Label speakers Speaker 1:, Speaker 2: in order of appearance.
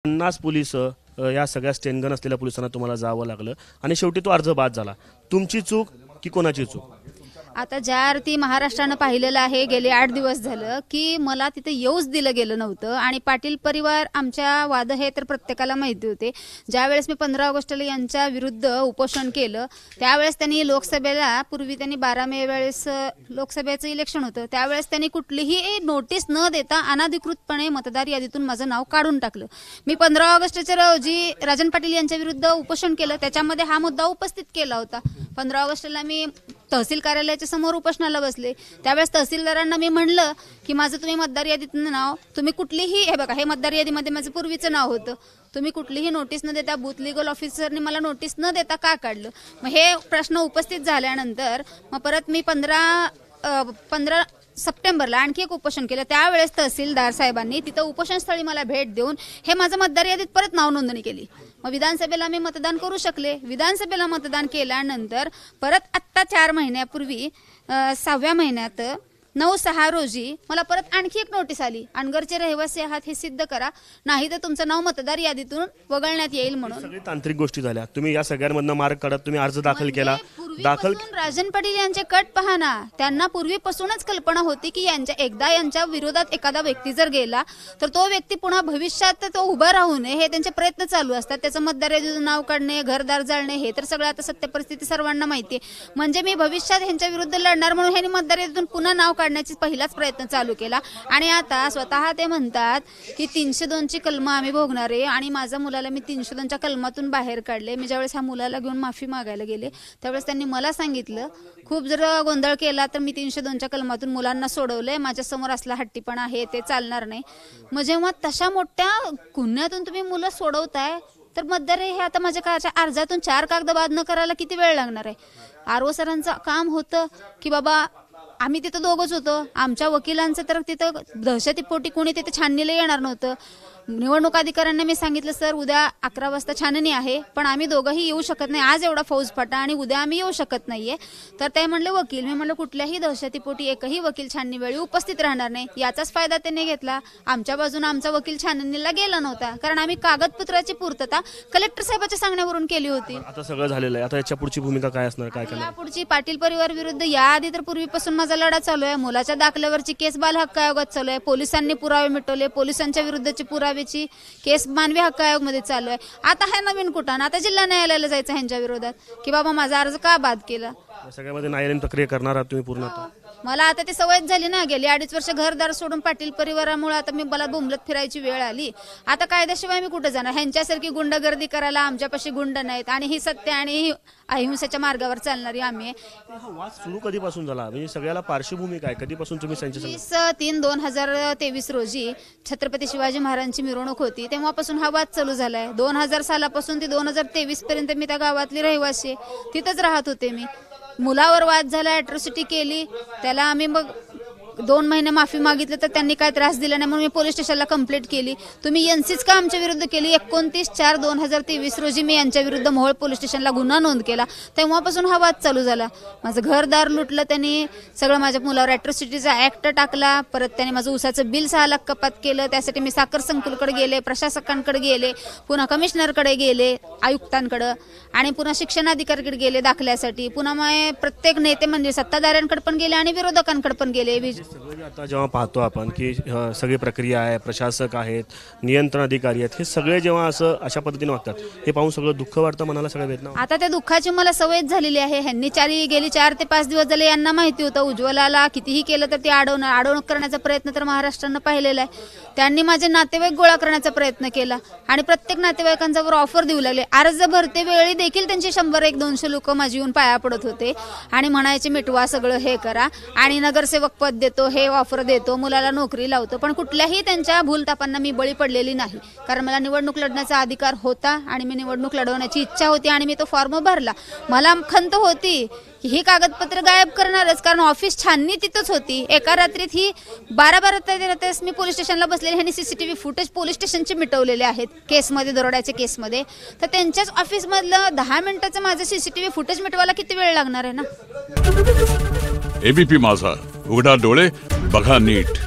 Speaker 1: 50 police या सगळ्या Sten gun असलेल्या पोलिसांना तुम्हाला जावं लागलं आणि शेवटी तो अर्ज बाद झाला। तुमची चूक की कोणाची चूक?
Speaker 2: आता ज्या अर्थी महाराष्ट्रानं पाहिलेलं आहे गेले 8 दिवस झालं की मला तिथे येऊच दिलं गेलं नव्हतं आणि पाटील परिवार आमच्या वाद हे तर प्रत्येकाला माहिती होते। ज्यावेळेस मी 15 ऑगस्टला यांच्या विरुद्ध उपोषण केलं त्यावेळेस त्यांनी लोकसभेला पूर्वी त्यांनी 12 मे वेळेस लोकसभेचं इलेक्शन होतं त्यावेळेस त्यांनी कुठलीही नोटीस न देता अनधिकृतपणे मतदार यादीतून माझं नाव काढून टाकलं। मी 15 ऑगस्टच्या रोजी राजन पाटील यांच्या विरुद्ध उपोषण केलं त्याच्यामध्ये हा मुद्दा उपस्थित केला होता। 15 ऑगस्टला मी तहसील कार्यालयाच्या समोर उपोषणाला बसले त्यावेळेस तहसीलदारांना मी म्हणलं की माझं तुम्ही मतदार यादीतलं नाव तुम्ही कुठलीही हे बघा हे मतदार यादीमध्ये माझं पूर्वीचं नाव होतं तुम्ही कुठलीही नोटीस न देता बूथ लीगल ऑफिसरने मला नोटीस न देता का काढलं। मग हे प्रश्न उपस्थित झाल्यानंतर मग परत मी 15 सप्टेंबरला आणखी एक उपोषण केलं त्यावेळेस तहसीलदार साहेबांनी तिथं उपोषणस्थळी मला भेट देऊन हे माझं मतदार यादीत परत नाव नोंदणी केली। मग विधानसभेला मी मतदान करू शकले। विधानसभेला मतदान केल्यानंतर परत आत्ता 4 महिन्यापूर्वी 6व्या महिन्यात 9/6 रोजी मला परत आणखी एक नोटीस आली अनगरचे रहिवासी आहात हे सिद्ध करा नाही तर तुमचं नाव मतदार यादीतून वगळण्यात येईल म्हणून।
Speaker 1: सगळी तांत्रिक गोष्टी झाल्या। तुम्ही या सगळ्यांमधनं मार्ग काढत तुम्ही अर्ज दाखल केला।
Speaker 2: राजन पाटील यांचे कट पहा ना त्यांना पूर्वीपासूनच कल्पना होती की यांच्या विरोधात एखादा व्यक्ती जर गेला तर तो व्यक्ती पुन्हा भविष्यात तो उभा राहू नये हे त्यांचे प्रयत्न चालू असतात। त्याचं मतदार यादीतून नाव काढणे घरदार जाळणे हे तर सगळं आता सत्य परिस्थिती सर्वांना माहिती आहे। म्हणजे मी भविष्यात यांच्या विरुद्ध लढणार म्हणून ह्यांनी मतदार यादीतून पुन्हा नाव काढण्याचा पहिलाच प्रयत्न चालू केला आणि आता स्वतः ते म्हणतात की 302 ची कलम आम्ही भोगणार आहे आणि माझ्या मुलाला मी 302 च्या कलमातून बाहेर काढले। मी ज्यावेळेस ह्या मुलाला घेऊन माफी मागायला गेले त्यावेळेस त्यांनी मला सांगितलं खूप जर गोंधळ केला तर मी 302 च्या कलमातून मुलांना सोडवलंय माझ्या समोर असला हट्टीपणा आहे ते चालणार नाही। मग जेव्हा तशा मोठ्या गुन्ह्यातून तुम्ही मुलं सोडवताय तर मतदार हे आता माझ्या अर्जातून 4 कागद बाद न करायला किती वेळ लागणार आहे। आरओ सरांचं काम होतं की बाबा आम्ही तिथं दोघंच होतो आमच्या वकिलांचं तर तिथं दहशतीपोटी कोणी तिथे छाननीला येणार नव्हतं। निवडणूक अधिकाऱ्यांना मी सांगितलं सर उद्या 11 वाजता छाननी आहे पण आम्ही दोघंही येऊ शकत नाही आज एवढा फौजफाटा आणि उद्या आम्ही येऊ शकत नाहीये। तर ते म्हणले वकील मी म्हणलं कुठल्याही दहशतीपोटी एकही वकील छाननी वेळी उपस्थित राहणार नाही। याचाच फायदा त्यांनी घेतला आमच्या बाजूने आमचा वकील छाननीला गेला नव्हता कारण आम्ही कागदपत्राची पूर्तता कलेक्टर साहेबांच्या सांगण्यावरून केली होती।
Speaker 1: आता सगळं झालेलं आहे आता याच्या पुढची भूमिका काय असणार काय करणार?
Speaker 2: यापुढची पाटील परिवार विरुद्ध याआधी तर पूर्वीपासून माझा लढा चालू आहे। मुलाच्या दाखल्यावरची केस बाल हक्क आयोगात चालू आहे। पोलिसांनी पुरावे मिटवले पोलिसांच्या विरुद्धची पुराव्याची केस मानवी हक्क आयोग मध्ये चालू आहे। आता हे नवीन कुठं आता जिल्हा न्यायालयाला जायचं ह्यांच्या विरोधात की बाबा माझा अर्ज का बाद केला।
Speaker 1: सगळ्यामध्ये न्यायालयीन प्रक्रिया करणार आहात तुम्ही पूर्ण?
Speaker 2: मला आता ती सवय झाली ना गेली 2.5 वर्ष घरदार सोडून पाटील परिवारामुळे आता मी मला बोंबलत फिरायची वेळ आली। आता कायद्याशिवाय मी कुठे जाणार ह्यांच्यासारखी गुंडगर्दी करायला आमच्यापाशी गुंड नाहीत आणि ही सत्य आणि ही अहिंसेच्या मार्गावर चालणारी आम्ही।
Speaker 1: वाद सुरू कधीपासून झाला म्हणजे सगळ्याला पार्श्वभूमी काय कधीपासून तुम्ही
Speaker 2: 20-3-2023 रोजी छत्रपती शिवाजी महाराजांची मिरवणूक होती तेव्हापासून हा वाद चालू झालाय। 2000 सालापासून ते 2023 पर्यंत मी त्या गावातली रहिवासी तिथंच राहत होते। मी मुलावर वाद झाला अॅट्रॉसिटी केली त्याला आम्ही मग 2 महिने माफी मागितली तर त्यांनी काय त्रास दिला नाही म्हणून मी पोलीस स्टेशनला कंप्लेंट केली। तुम्ही एनसीच का आमच्या विरुद्ध केली? 29/4/2023 रोजी मी यांच्या विरुद्ध मोहोळ पोलीस स्टेशनला गुन्हा नोंद केला तेव्हापासून हा वाद चालू झाला। माझं घरदार लुटलं त्यांनी सगळं माझ्या मुलावर अॅट्रॉसिटीचा ऍक्ट टाकला परत त्यांनी माझं ऊसाचं बिल 6 लाख कपात केलं त्यासाठी मी साखर संकुलकडे गेले प्रशासकांकडे गेले पुन्हा कमिशनरकडे गेले आयुक्तांकडे आणि पुन्हा शिक्षणाधिकाऱ्याकडे गेले दाखल्यासाठी पुन्हा मग प्रत्येक नेते म्हणजे सत्ताधाऱ्यांकडे पण गेले आणि विरोधकांकडे पण गेले।
Speaker 1: आता जेव्हा पाहतो आपण की सगळी प्रक्रिया आहे प्रशासक आहेत नियंत्रण अधिकारी आहेत हे सगळे जेव्हा असं अशा पद्धतीने वागतात हे पाहून सगळं दुःख वाटतं मनाला सगळं वेदना।
Speaker 2: आता त्या दुःखाची मला सवय झालेली आहे। ह्यांनी गेली 4 ते 5 दिवस झाले यांना माहिती होतं उज्ज्वलाला कितीही केलं तर ते अडवणूक करण्याचा प्रयत्न तर महाराष्ट्रानं पाहिलेला आहे। त्यांनी माझे नातेवाईक गोळा करण्याचा प्रयत्न केला आणि प्रत्येक नातेवाईकांच्यावर ऑफर देऊ लागले। अर्ज भरते वेळी देखील त्यांची 100-100-200 लोक माझी येऊन पाया पडत होते आणि म्हणायचे मिटवा सगळं हे करा आणि नगरसेवक पद देतो हे ऑफर देतो मुलाला नोकरी लावतो पण कुठल्याही त्यांच्या भूलतापांना मी बळी पडलेली नाही कारण मला निवडणूक लढण्याचा अधिकार होता आणि मी निवडणूक लढवण्याची इच्छा होती आणि मी तो फॉर्म भरला। मला खंत होती की ही कागदपत्र गायब करणारच कारण ऑफिस छाननी तिथंच होती। एका रात्रीत ही 12 मी पोलीस स्टेशनला बसलेली ह्यांनी सीसीटीव्ही फुटेज पोलीस स्टेशनचे मिटवलेले आहेत केसमध्ये दरोड्याच्या केसमध्ये तर त्यांच्याच ऑफिसमधलं 10 मिनिटाचं माझं सीसीटीव्ही फुटेज मिटवायला किती वेळ लागणार आहे ना।
Speaker 3: एबीपी माझा उघडा डोळे बघा नीट।